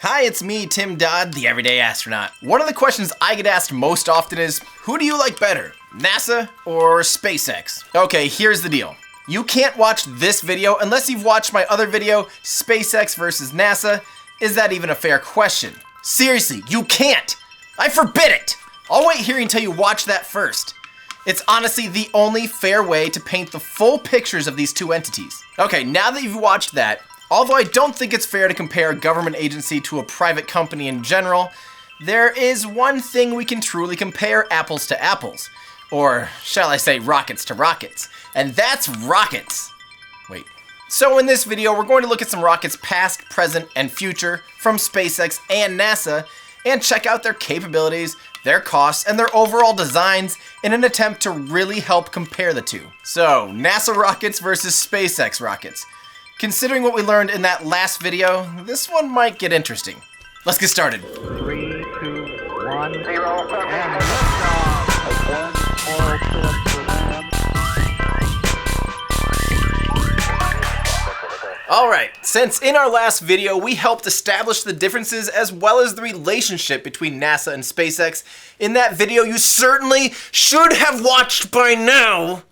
Hi, it's me, Tim Dodd, the Everyday Astronaut. One of the questions I get asked most often is, who do you like better, NASA or SpaceX? Okay, here's the deal. You can't watch this video unless you've watched my other video, SpaceX versus NASA. Is that even a fair question? Seriously, you can't! I forbid it! I'll wait here until you watch that first. It's honestly the only fair way to paint the full pictures of these two entities. Okay, now that you've watched that, although I don't think it's fair to compare a government agency to a private company in general, there is one thing we can truly compare apples to apples. Or shall I say rockets to rockets. And that's rockets. Wait. So in this video, we're going to look at some rockets past, present, and future from SpaceX and NASA and check out their capabilities, their costs, and their overall designs in an attempt to really help compare the two. So, NASA rockets versus SpaceX rockets. Considering what we learned in that last video, this one might get interesting. Let's get started. 3, 2, 1, 0, and liftoff. Alright, since in our last video we helped establish the differences as well as the relationship between NASA and SpaceX, in that video you certainly should have watched by now,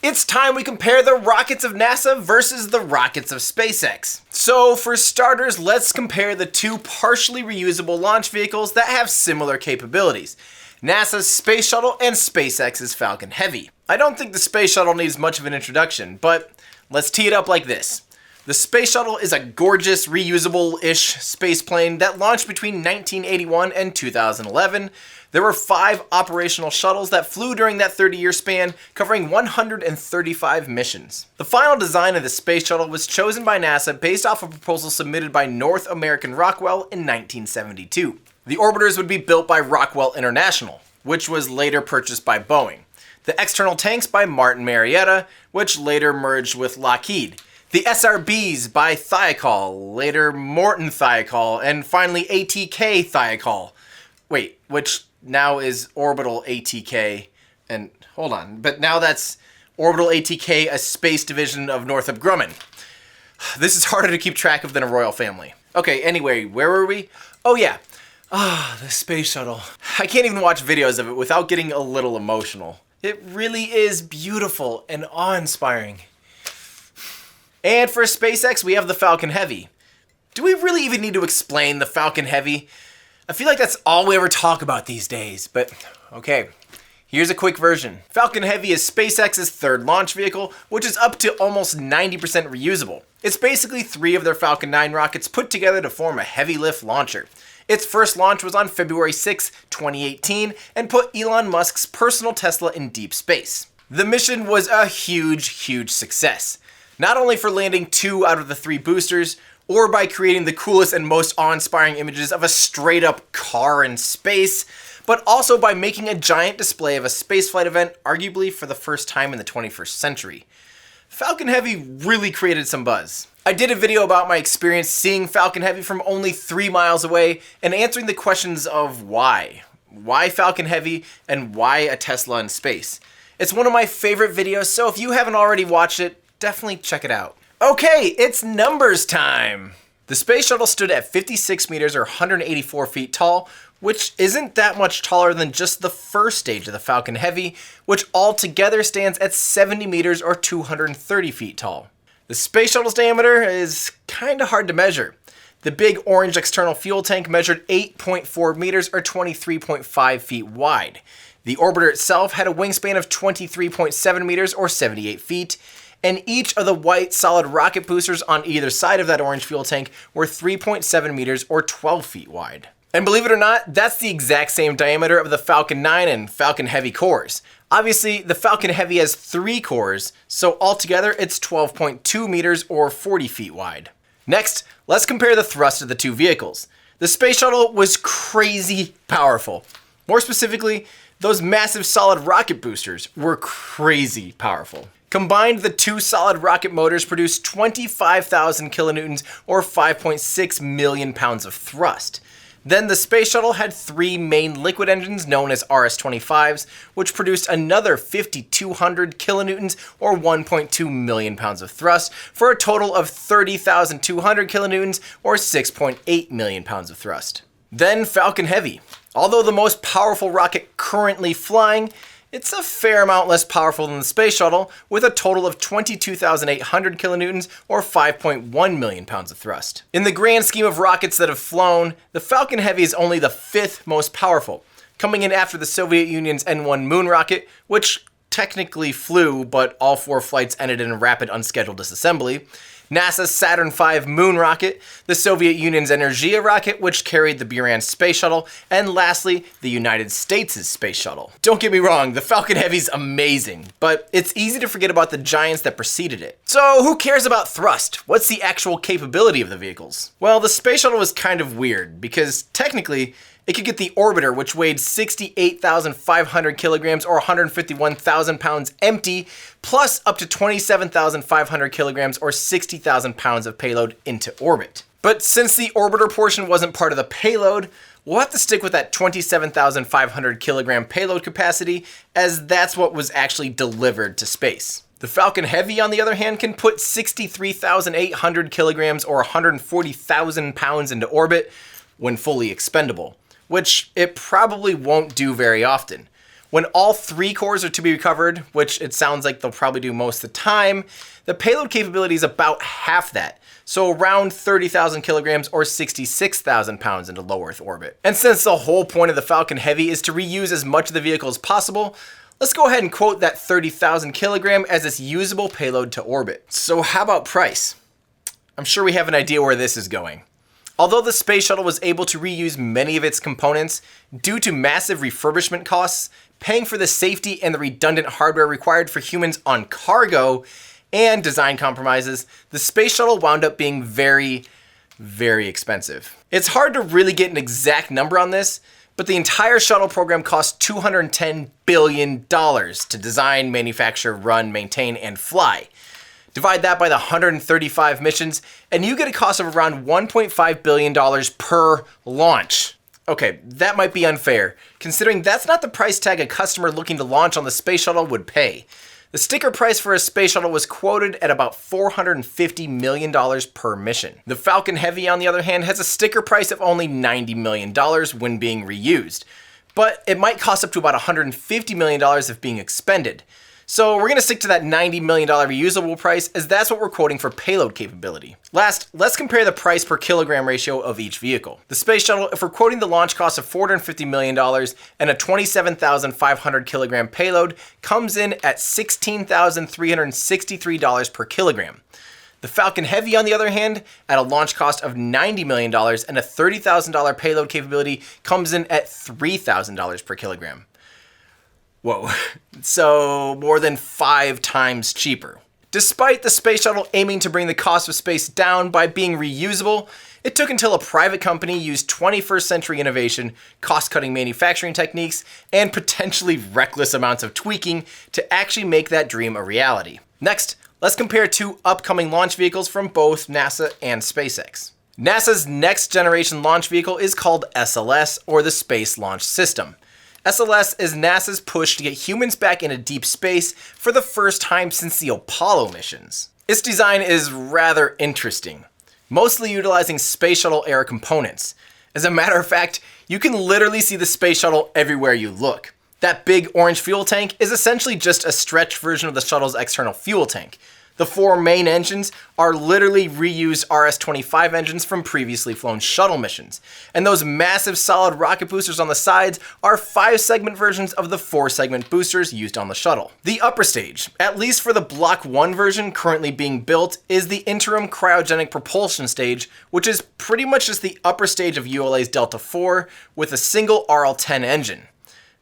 it's time we compare the rockets of NASA versus the rockets of SpaceX. So for starters, let's compare the two partially reusable launch vehicles that have similar capabilities. NASA's Space Shuttle and SpaceX's Falcon Heavy. I don't think the Space Shuttle needs much of an introduction, but let's tee it up like this. The Space Shuttle is a gorgeous, reusable-ish spaceplane that launched between 1981 and 2011. There were 5 operational shuttles that flew during that 30-year span, covering 135 missions. The final design of the Space Shuttle was chosen by NASA based off a proposal submitted by North American Rockwell in 1972. The orbiters would be built by Rockwell International, which was later purchased by Boeing. The external tanks by Martin Marietta, which later merged with Lockheed. The SRBs by Thiokol, later Morton Thiokol, and finally ATK Thiokol. Wait, which now is Orbital ATK, and hold on, but now that's Orbital ATK, a space division of Northrop Grumman. This is harder to keep track of than a royal family. Okay, anyway, where were we? Oh yeah, the Space Shuttle. I can't even watch videos of it without getting a little emotional. It really is beautiful and awe-inspiring. And for SpaceX, we have the Falcon Heavy. Do we really even need to explain the Falcon Heavy? I feel like that's all we ever talk about these days, but okay. Here's a quick version. Falcon Heavy is SpaceX's third launch vehicle, which is up to almost 90% reusable. It's basically 3 of their Falcon 9 rockets put together to form a heavy lift launcher. Its first launch was on February 6, 2018, and put Elon Musk's personal Tesla in deep space. The mission was a huge success. Not only for landing 2 out of the 3 boosters, or by creating the coolest and most awe-inspiring images of a straight-up car in space, but also by making a giant display of a spaceflight event, arguably for the first time in the 21st century. Falcon Heavy really created some buzz. I did a video about my experience seeing Falcon Heavy from only 3 miles away and answering the questions of why. Why Falcon Heavy and why a Tesla in space? It's one of my favorite videos, so if you haven't already watched it, definitely check it out. Okay, it's numbers time! The Space Shuttle stood at 56 meters or 184 feet tall, which isn't that much taller than just the first stage of the Falcon Heavy, which altogether stands at 70 meters or 230 feet tall. The Space Shuttle's diameter is kinda hard to measure. The big orange external fuel tank measured 8.4 meters or 23.5 feet wide. The orbiter itself had a wingspan of 23.7 meters or 78 feet, and each of the white solid rocket boosters on either side of that orange fuel tank were 3.7 meters or 12 feet wide. And believe it or not, that's the exact same diameter of the Falcon 9 and Falcon Heavy cores. Obviously, the Falcon Heavy has 3 cores, so altogether it's 12.2 meters or 40 feet wide. Next, let's compare the thrust of the 2 vehicles. The Space Shuttle was crazy powerful. More specifically, those massive solid rocket boosters were crazy powerful. Combined, the 2 solid rocket motors produced 25,000 kilonewtons or 5.6 million pounds of thrust. Then the space shuttle had 3 main liquid engines known as RS-25s, which produced another 5,200 kilonewtons or 1.2 million pounds of thrust for a total of 30,200 kilonewtons or 6.8 million pounds of thrust. Then Falcon Heavy. Although the most powerful rocket currently flying, it's a fair amount less powerful than the space shuttle, with a total of 22,800 kilonewtons or 5.1 million pounds of thrust. In the grand scheme of rockets that have flown, the Falcon Heavy is only the 5th most powerful, coming in after the Soviet Union's N-1 moon rocket, which technically flew, but all 4 flights ended in a rapid unscheduled disassembly, NASA's Saturn V moon rocket, the Soviet Union's Energia rocket, which carried the Buran space shuttle, and lastly, the United States' space shuttle. Don't get me wrong, the Falcon Heavy's amazing, but it's easy to forget about the giants that preceded it. So who cares about thrust? What's the actual capability of the vehicles? Well, the space shuttle was kind of weird, because technically, it could get the orbiter, which weighed 68,500 kilograms or 151,000 pounds empty, plus up to 27,500 kilograms or 60,000 pounds of payload into orbit. But since the orbiter portion wasn't part of the payload, we'll have to stick with that 27,500 kilogram payload capacity, as that's what was actually delivered to space. The Falcon Heavy, on the other hand, can put 63,800 kilograms or 140,000 pounds into orbit when fully expendable, which it probably won't do very often. When all 3 cores are to be recovered, which it sounds like they'll probably do most of the time, the payload capability is about half that, so around 30,000 kilograms or 66,000 pounds into low Earth orbit. And since the whole point of the Falcon Heavy is to reuse as much of the vehicle as possible, let's go ahead and quote that 30,000 kilogram as its usable payload to orbit. So how about price? I'm sure we have an idea where this is going. Although the space shuttle was able to reuse many of its components, due to massive refurbishment costs, paying for the safety and the redundant hardware required for humans on cargo, and design compromises, the space shuttle wound up being very, very expensive. It's hard to really get an exact number on this, but the entire shuttle program cost $210 billion to design, manufacture, run, maintain, and fly. Divide that by the 135 missions, and you get a cost of around $1.5 billion per launch. Okay, that might be unfair, considering that's not the price tag a customer looking to launch on the space shuttle would pay. The sticker price for a space shuttle was quoted at about $450 million per mission. The Falcon Heavy, on the other hand, has a sticker price of only $90 million when being reused, but it might cost up to about $150 million if being expended. So we're going to stick to that $90 million reusable price, as that's what we're quoting for payload capability. Last, let's compare the price per kilogram ratio of each vehicle. The space shuttle, if we're quoting the launch cost of $450 million and a 27,500 kilogram payload, comes in at $16,363 per kilogram. The Falcon Heavy, on the other hand, at a launch cost of $90 million and a $30,000 payload capability, comes in at $3,000 per kilogram. Whoa, so more than 5 times cheaper. Despite the space shuttle aiming to bring the cost of space down by being reusable, it took until a private company used 21st century innovation, cost-cutting manufacturing techniques, and potentially reckless amounts of tweaking to actually make that dream a reality. Next, let's compare 2 upcoming launch vehicles from both NASA and SpaceX. NASA's next generation launch vehicle is called SLS, or the Space Launch System. SLS is NASA's push to get humans back into deep space for the first time since the Apollo missions. Its design is rather interesting, mostly utilizing space shuttle era components. As a matter of fact, you can literally see the space shuttle everywhere you look. That big orange fuel tank is essentially just a stretched version of the shuttle's external fuel tank. The 4 main engines are literally reused RS-25 engines from previously flown shuttle missions. And those massive solid rocket boosters on the sides are 5-segment versions of the 4-segment boosters used on the shuttle. The upper stage, at least for the Block 1 version currently being built, is the interim cryogenic propulsion stage, which is pretty much just the upper stage of ULA's Delta IV with a single RL-10 engine.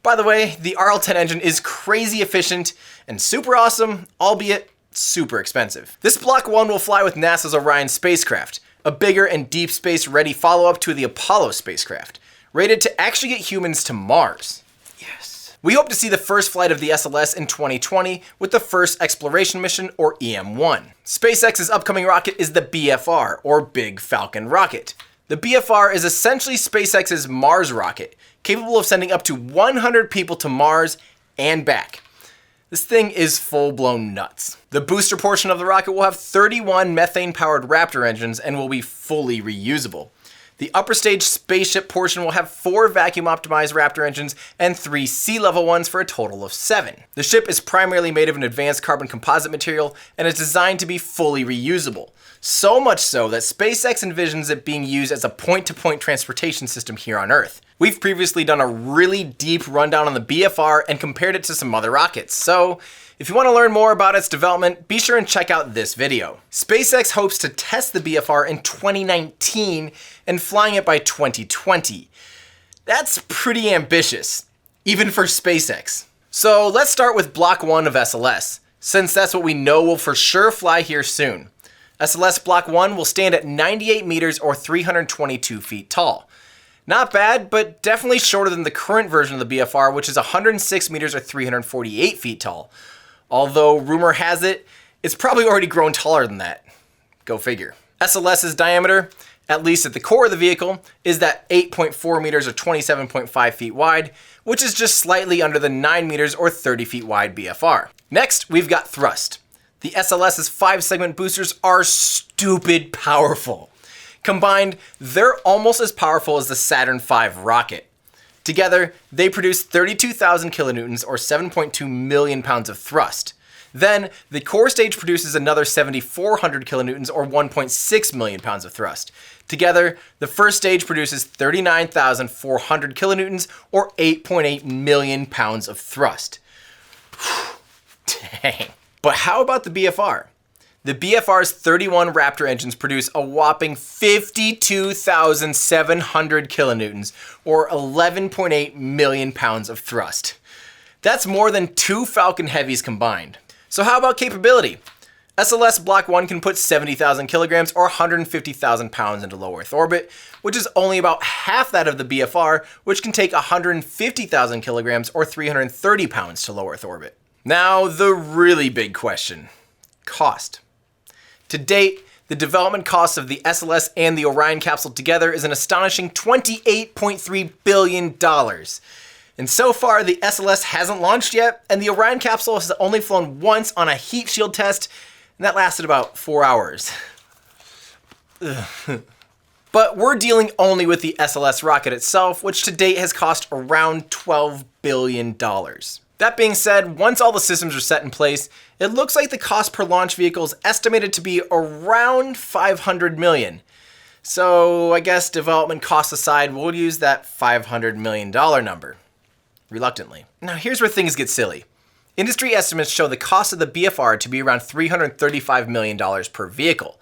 By the way, the RL-10 engine is crazy efficient and super awesome, albeit super expensive. This Block 1 will fly with NASA's Orion spacecraft, a bigger and deep space ready follow-up to the Apollo spacecraft, rated to actually get humans to Mars. Yes. We hope to see the first flight of the SLS in 2020 with the first exploration mission, or EM-1. SpaceX's upcoming rocket is the BFR, or Big Falcon rocket. The BFR is essentially SpaceX's Mars rocket, capable of sending up to 100 people to Mars and back. This thing is full-blown nuts. The booster portion of the rocket will have 31 methane-powered Raptor engines and will be fully reusable. The upper stage spaceship portion will have 4 vacuum-optimized Raptor engines and 3 sea-level ones for a total of 7. The ship is primarily made of an advanced carbon composite material and is designed to be fully reusable. So much so that SpaceX envisions it being used as a point-to-point transportation system here on Earth. We've previously done a really deep rundown on the BFR and compared it to some other rockets, so if you want to learn more about its development, be sure and check out this video. SpaceX hopes to test the BFR in 2019 and flying it by 2020. That's pretty ambitious, even for SpaceX. So let's start with Block 1 of SLS, since that's what we know will for sure fly here soon. SLS Block 1 will stand at 98 meters or 322 feet tall. Not bad, but definitely shorter than the current version of the BFR, which is 106 meters or 348 feet tall. Although rumor has it, it's probably already grown taller than that. Go figure. SLS's diameter, at least at the core of the vehicle, is that 8.4 meters or 27.5 feet wide, which is just slightly under the 9 meters or 30 feet wide BFR. Next, we've got thrust. The SLS's 5-segment boosters are stupid powerful. Combined, they're almost as powerful as the Saturn V rocket. Together, they produce 32,000 kilonewtons or 7.2 million pounds of thrust. Then, the core stage produces another 7,400 kilonewtons or 1.6 million pounds of thrust. Together, the first stage produces 39,400 kilonewtons or 8.8 million pounds of thrust. Dang. But how about the BFR? The BFR's 31 Raptor engines produce a whopping 52,700 kilonewtons, or 11.8 million pounds of thrust. That's more than 2 Falcon Heavies combined. So how about capability? SLS Block 1 can put 70,000 kilograms or 150,000 pounds into low Earth orbit, which is only about half that of the BFR, which can take 150,000 kilograms or 330 pounds to low Earth orbit. Now, the really big question: cost. To date, the development cost of the SLS and the Orion capsule together is an astonishing $28.3 billion. And so far, the SLS hasn't launched yet, and the Orion capsule has only flown once on a heat shield test, and that lasted about 4 hours. But we're dealing only with the SLS rocket itself, which to date has cost around $12 billion. That being said, once all the systems are set in place, it looks like the cost per launch vehicle is estimated to be around $500 million. So I guess development costs aside, we'll use that $500 million number. Reluctantly. Now here's where things get silly. Industry estimates show the cost of the BFR to be around $335 million per vehicle.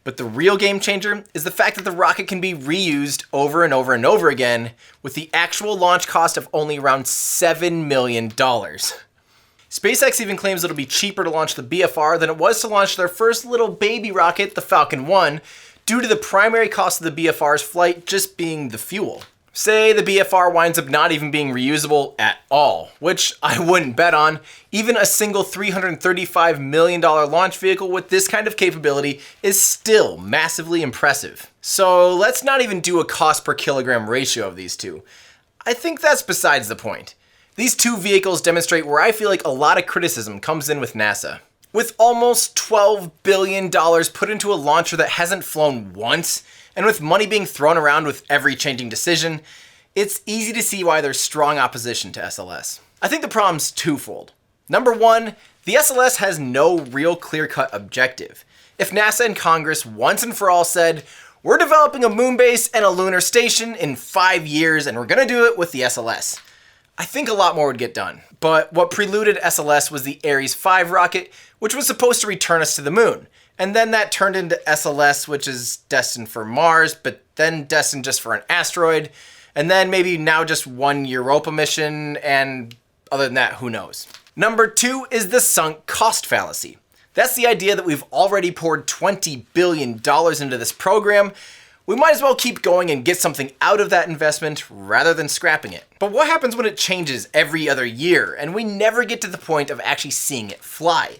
But the real game changer is the fact that the rocket can be reused over and over and over again, with the actual launch cost of only around $7 million. SpaceX even claims it'll be cheaper to launch the BFR than it was to launch their first little baby rocket, the Falcon 1, due to the primary cost of the BFR's flight just being the fuel. Say the BFR winds up not even being reusable at all, which I wouldn't bet on. Even a single $335 million launch vehicle with this kind of capability is still massively impressive. So let's not even do a cost per kilogram ratio of these two. I think that's besides the point. These two vehicles demonstrate where I feel like a lot of criticism comes in with NASA. With almost $12 billion put into a launcher that hasn't flown once, and with money being thrown around with every changing decision, it's easy to see why there's strong opposition to SLS. I think the problem's twofold. Number one, the SLS has no real clear-cut objective. If NASA and Congress once and for all said, we're developing a moon base and a lunar station in 5 years and we're gonna do it with the SLS, I think a lot more would get done. But what preluded SLS was the Ares 5 rocket, which was supposed to return us to the moon. And then that turned into SLS, which is destined for Mars, but then destined just for an asteroid. And then maybe now just one Europa mission, and other than that, who knows? Number two is the sunk cost fallacy. That's the idea that we've already poured $20 billion into this program. We might as well keep going and get something out of that investment rather than scrapping it. But what happens when it changes every other year and we never get to the point of actually seeing it fly?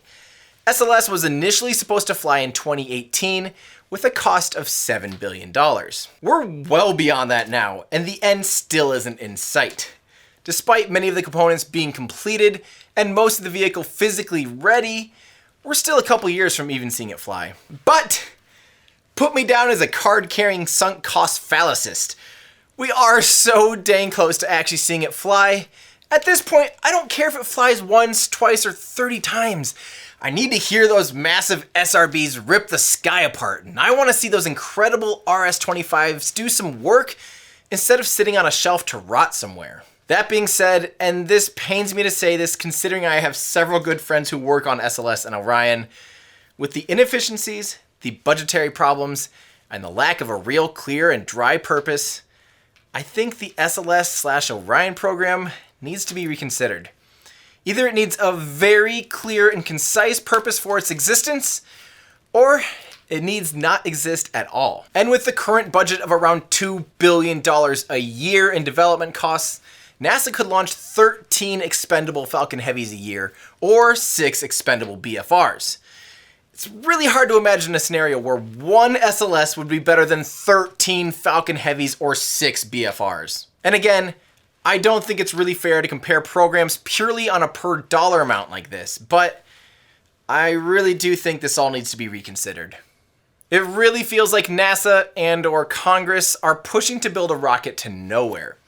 SLS was initially supposed to fly in 2018, with a cost of $7 billion. We're well beyond that now, and the end still isn't in sight. Despite many of the components being completed and most of the vehicle physically ready, we're still a couple years from even seeing it fly. But put me down as a card-carrying sunk cost fallaciest. We are so dang close to actually seeing it fly. At this point, I don't care if it flies once, twice, or 30 times. I need to hear those massive SRBs rip the sky apart, and I want to see those incredible RS-25s do some work instead of sitting on a shelf to rot somewhere. That being said, and this pains me to say this considering I have several good friends who work on SLS and Orion, with the inefficiencies, the budgetary problems, and the lack of a real clear and dry purpose, I think the SLS/Orion program needs to be reconsidered. Either it needs a very clear and concise purpose for its existence, or it needs not exist at all. And with the current budget of around $2 billion a year in development costs, NASA could launch 13 expendable Falcon Heavies a year, or 6 expendable BFRs. It's really hard to imagine a scenario where one SLS would be better than 13 Falcon Heavies or 6 BFRs. And again, I don't think it's really fair to compare programs purely on a per dollar amount like this, but I really do think this all needs to be reconsidered. It really feels like NASA and/or Congress are pushing to build a rocket to nowhere.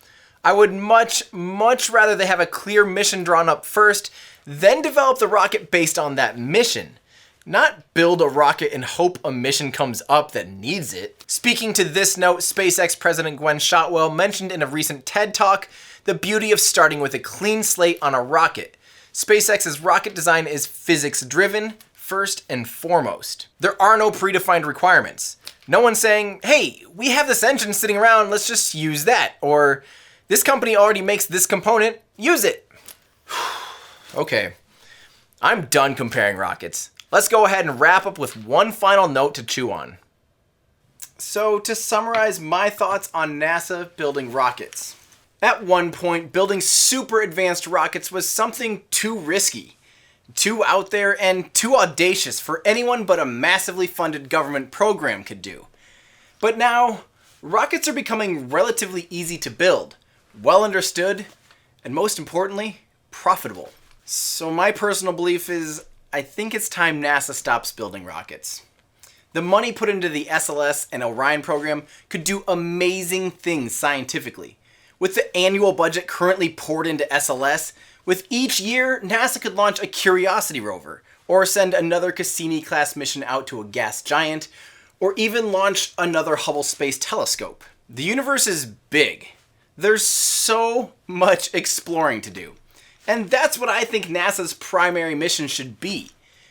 I would much rather they have a clear mission drawn up first, then develop the rocket based on that mission. Not build a rocket and hope a mission comes up that needs it. Speaking to this note, SpaceX President Gwen Shotwell mentioned in a recent TED Talk the beauty of starting with a clean slate on a rocket. SpaceX's rocket design is physics-driven, first and foremost. There are no predefined requirements. No one's saying, hey, we have this engine sitting around, let's just use that. Or, this company already makes this component, use it. Okay, I'm done comparing rockets. Let's go ahead and wrap up with one final note to chew on. So, to summarize my thoughts on NASA building rockets. At one point, building super advanced rockets was something too risky, too out there, and too audacious for anyone but a massively funded government program could do. But now, rockets are becoming relatively easy to build, well understood, and most importantly, profitable. So my personal belief is, I think it's time NASA stops building rockets. The money put into the SLS and Orion program could do amazing things scientifically. With the annual budget currently poured into SLS, with each year, NASA could launch a Curiosity rover, or send another Cassini-class mission out to a gas giant, or even launch another Hubble Space Telescope. The universe is big. There's so much exploring to do. And that's what I think NASA's primary mission should be.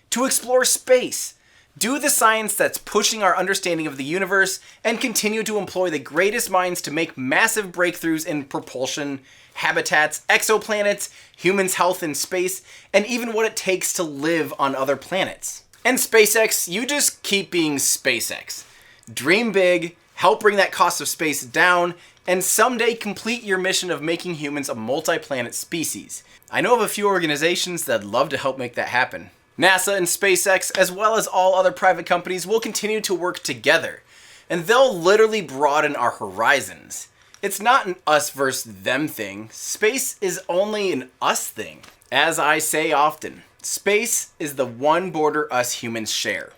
To explore space, do the science that's pushing our understanding of the universe, and continue to employ the greatest minds to make massive breakthroughs in propulsion, habitats, exoplanets, humans' health in space, and even what it takes to live on other planets. And SpaceX, you just keep being SpaceX. Dream big, help bring that cost of space down, and someday complete your mission of making humans a multi-planet species. I know of a few organizations that'd love to help make that happen. NASA and SpaceX, as well as all other private companies, will continue to work together, and they'll literally broaden our horizons. It's not an us versus them thing. Space is only an us thing. As I say often, space is the one border us humans share.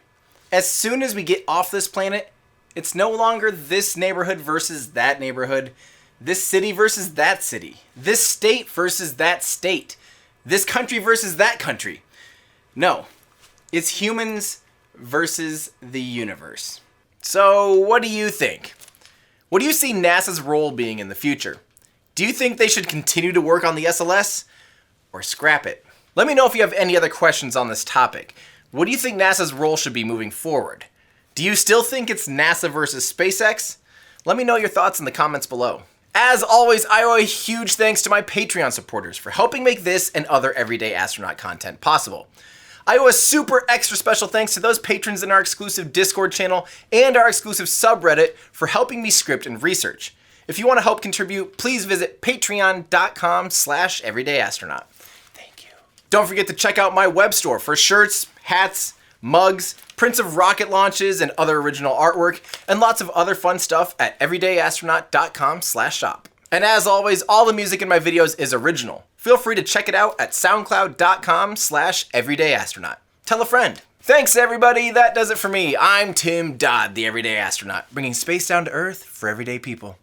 As soon as we get off this planet, it's no longer this neighborhood versus that neighborhood, this city versus that city, this state versus that state, this country versus that country. No, it's humans versus the universe. So what do you think? What do you see NASA's role being in the future? Do you think they should continue to work on the SLS or scrap it? Let me know if you have any other questions on this topic. What do you think NASA's role should be moving forward? Do you still think it's NASA versus SpaceX? Let me know your thoughts in the comments below. As always, I owe a huge thanks to my Patreon supporters for helping make this and other everyday astronaut content possible. I owe a super extra special thanks to those patrons in our exclusive Discord channel and our exclusive subreddit for helping me script and research. If you want to help contribute, please visit patreon.com/everydayastronaut. Thank you. Don't forget to check out my web store for shirts, hats, mugs, prints of rocket launches and other original artwork, and lots of other fun stuff at everydayastronaut.com/shop. And as always, all the music in my videos is original. Feel free to check it out at soundcloud.com/everydayastronaut. Tell a friend. Thanks everybody, that does it for me. I'm Tim Dodd, the Everyday Astronaut, bringing space down to Earth for everyday people.